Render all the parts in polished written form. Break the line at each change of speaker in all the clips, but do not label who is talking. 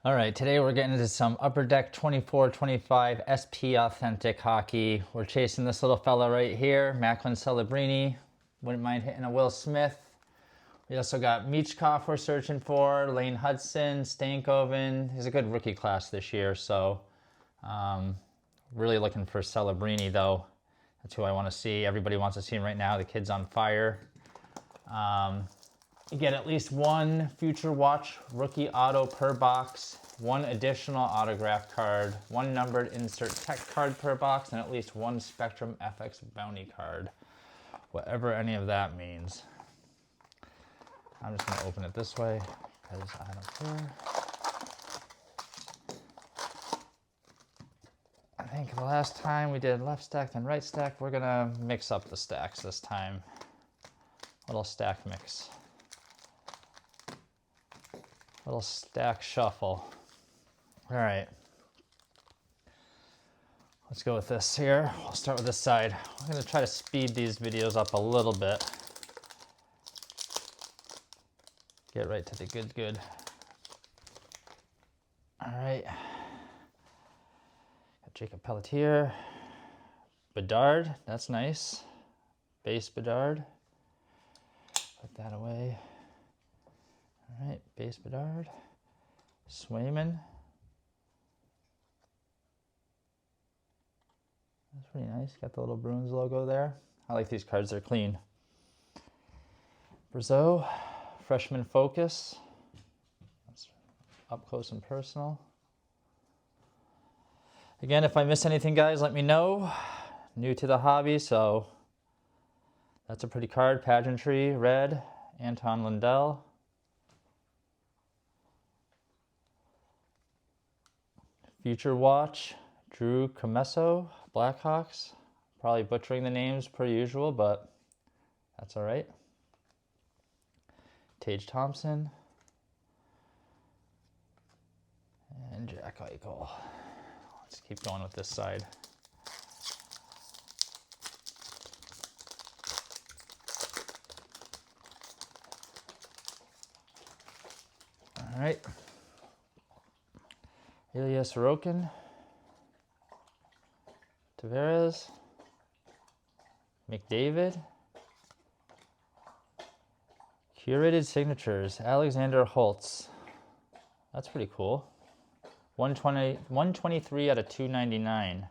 All right, today we're getting into some Upper Deck 24-25 SP Authentic hockey. We're chasing this little fella right here, Macklin Celebrini. Wouldn't mind hitting a Will Smith. We also got Michkov we're searching for, Lane Hudson, Stankoven. He's a good rookie class this year, so really looking for Celebrini though. That's who I want to see. Everybody wants to see him right now. The kid's on fire. You get at least one Future Watch rookie auto per box, one additional autograph card, one numbered insert tech card per box, and at least one Spectrum FX bounty card. Whatever any of that means. I'm just going to open it this way because I don't care. I think the last time we did left stack and right stack, we're going to mix up the stacks this time. Little stack mix. Little stack shuffle. All right. Let's go with this here. I'll start with this side. I'm going to try to speed these videos up a little bit. Get right to the good. All right. Got Jacob Pelletier. Bedard, that's nice. Base Bedard. Put that away. All right, base Bedard. Swayman. That's pretty nice. Got the little Bruins logo there. I like these cards, they're clean. Brazeau, Freshman Focus. That's up close and personal. Again, if I miss anything, guys, let me know. New to the hobby, so that's a pretty card. Pageantry, red. Anton Lundell. Future Watch, Drew Comesso, Blackhawks. Probably butchering the names per usual, but that's all right. Tage Thompson. And Jack Eichel. Let's keep going with this side. All right. Ilya Sorokin, Tavares, McDavid, curated signatures, Alexander Holtz. That's pretty cool. 123 out of 299.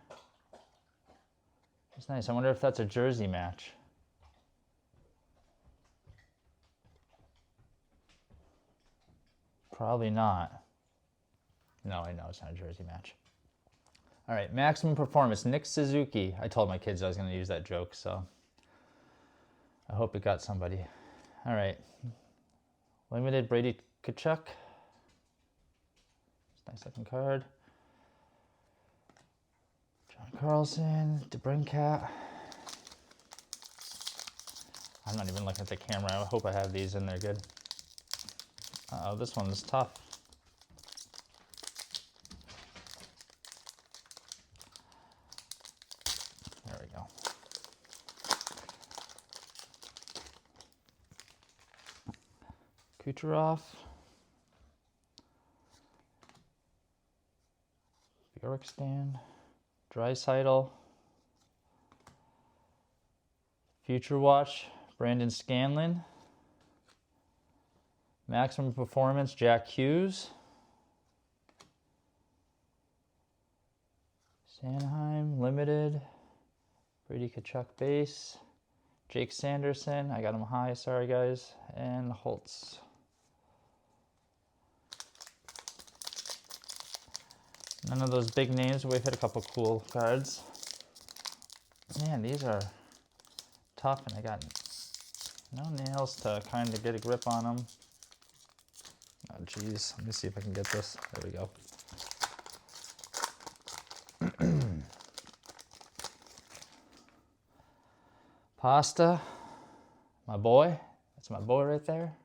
That's nice. I wonder if that's a jersey match. Probably not. No, I know it's not a jersey match. All right, maximum performance, Nick Suzuki. I told my kids I was going to use that joke, so I hope it got somebody. All right, limited Brady Tkachuk. Nice looking card. John Carlson, DeBrincat. I'm not even looking at the camera. I hope I have these in there good. Uh-oh, this one's tough. There we go. Kucherov. Bjorkstrand. Draisaitl. Future Watch, Brandon Scanlon. Maximum Performance, Jack Hughes. Sanheim, Limited. Brady Tkachuk base. Jake Sanderson, I got him high, sorry guys. And Holtz. None of those big names, we've hit a couple cool cards. Man, these are tough and I got no nails to kind of get a grip on them. Oh geez, let me see if I can get this. There we go. Pasta, my boy. That's my boy right there.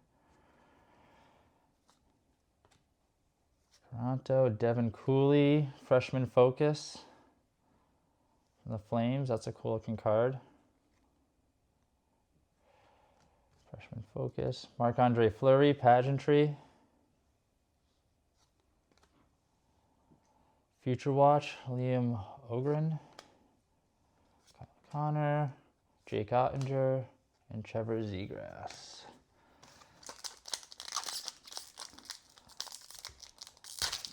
Toronto, Devin Cooley, Freshman Focus. From the Flames, that's a cool looking card. Freshman Focus. Marc-Andre Fleury, Pageantry. Future Watch, Liam Ogren, Connor, Jake Ottinger, and Trevor Zegras.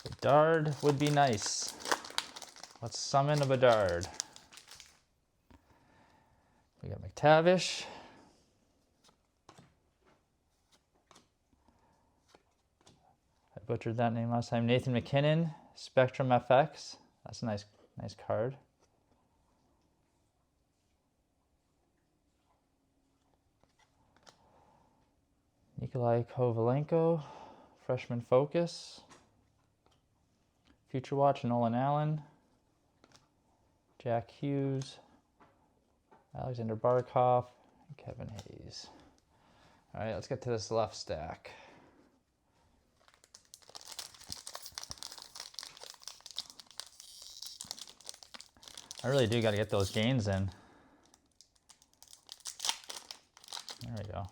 Bedard would be nice. Let's summon a Bedard. We got McTavish. I butchered that name last time. Nathan McKinnon, Spectrum FX. That's a nice card. Nikolai Kovalenko, Freshman Focus. Future Watch, Nolan Allen. Jack Hughes. Alexander Barkov, and Kevin Hayes. All right, let's get to this left stack. I really do got to get those gains in. There we go.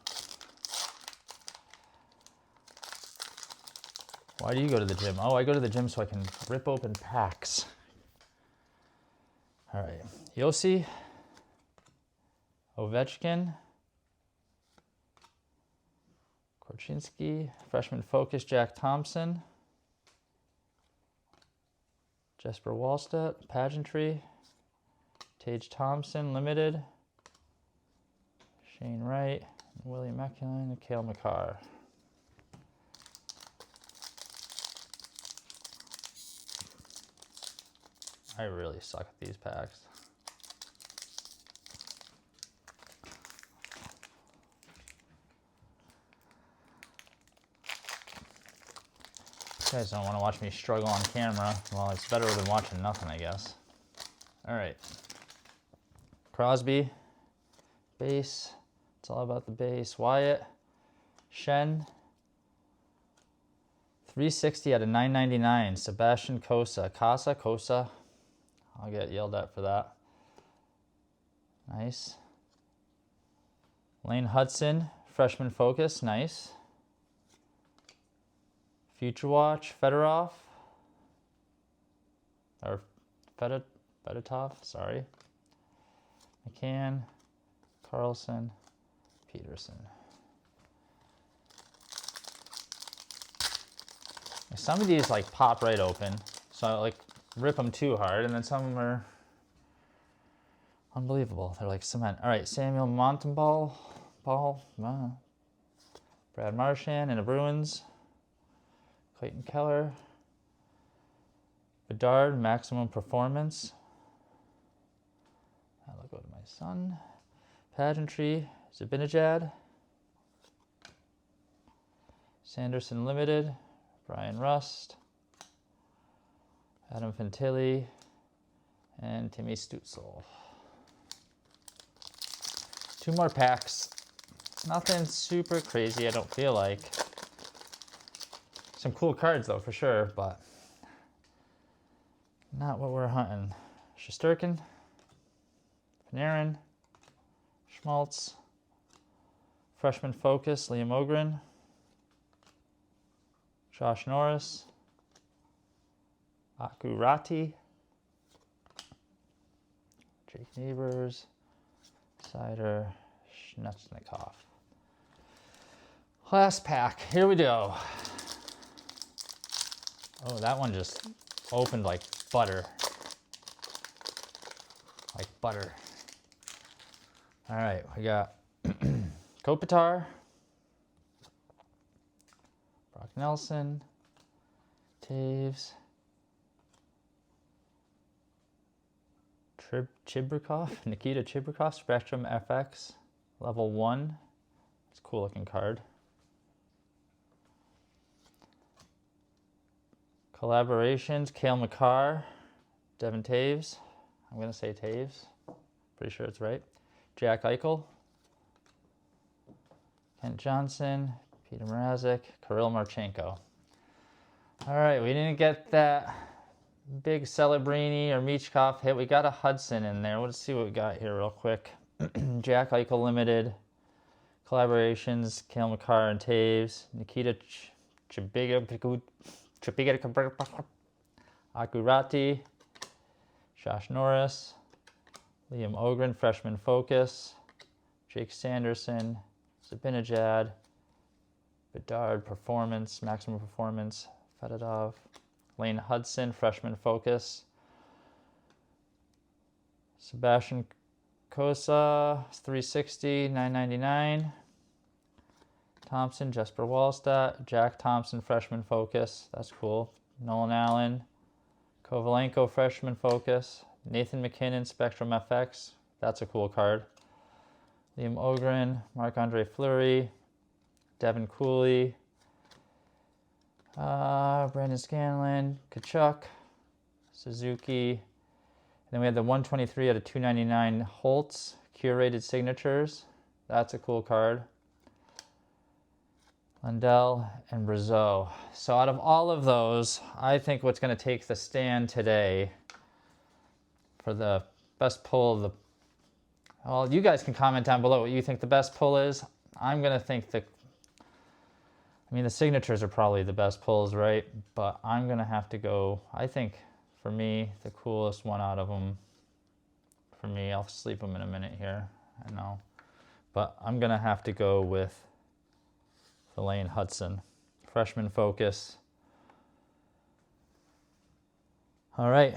Why do you go to the gym? Oh, I go to the gym so I can rip open packs. All right, Yossi, Ovechkin, Korchinski, Freshman Focus, Jack Thompson, Jesper Wallstedt, Pageantry, Tage Thompson, Limited, Shane Wright, William Eklund, and Cale Makar. I really suck at these packs. You guys don't want to watch me struggle on camera. Well, it's better than watching nothing, I guess. All right. Crosby, base. It's all about the base. Wyatt, Shen, 360 out of 999. Sebastian Cossa. Cossa. I'll get yelled at for that. Nice. Lane Hudson, Freshman Focus. Nice. Future Watch, Fedorov. Or Fedotov, sorry. McCann, Carlson, Peterson. Some of these like pop right open, so I like rip them too hard, and then some of them are unbelievable. They're like cement. All right, Samuel Montembeault, Brad Marchand and the Bruins. Clayton Keller, Bedard, Maximum Performance. That'll go to my son. Pageantry, Zibanejad. Sanderson Limited, Brian Rust, Adam Fantilli, and Timmy Stutzel. 2 more packs. Nothing super crazy, I don't feel like. Some cool cards though, for sure, but not what we're hunting. Shesterkin, Panarin, Schmaltz, Freshman Focus, Liam Ogren, Josh Norris, Akurati, Jake Neighbors, Sider, Schnetznikov. Last pack, here we go. Oh, that one just opened like butter. Like butter. All right, we got Kopitar, Brock Nelson, Taves, Chibrikov, Nikita Chibrikov, Spectrum FX, level 1. It's a cool looking card. Collaborations, Cale Makar, Devin Taves. I'm going to say Taves. Pretty sure it's right. Jack Eichel, Kent Johnson, Peter Mrazek, Kirill Marchenko. All right, we didn't get that big Celebrini or Michkov hit. We got a Hudson in there. Let's see what we got here real quick. Jack Eichel Limited. Collaborations, Cale Makar and Taves. Nikita Chibiga. Akurati, Josh Norris, Liam Ogren, freshman focus, Jake Sanderson, Zibanejad, Bedard, performance, maximum performance, Fedotov, Lane Hudson, freshman focus, Sebastian Kosa, 360, 999, Thompson, Jesper Wallstadt, Jack Thompson, freshman focus, that's cool, Nolan Allen, Kovalenko, freshman focus, Nathan McKinnon, Spectrum FX, that's a cool card, Liam Ogren, Marc-Andre Fleury, Devin Cooley, Brandon Scanlon, Kachuk, Suzuki. And then we had the 123 out of 299 Holtz, curated signatures. That's a cool card. Lundell and Brazeau. So out of all of those, I think what's going to take the stand today for the best pull of the... Well, you guys can comment down below what you think the best pull is. I'm going to think the... I mean, the signatures are probably the best pulls, right? But I'm going to have to go... I think, for me, the coolest one out of them... For me, I'll sleep them in a minute here. I know. But I'm going to have to go with the Lane Hudson. Freshman focus. All right.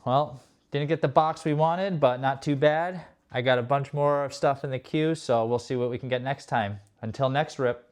Well, didn't get the box we wanted, but not too bad. I got a bunch more of stuff in the queue, so we'll see what we can get next time. Until next rip.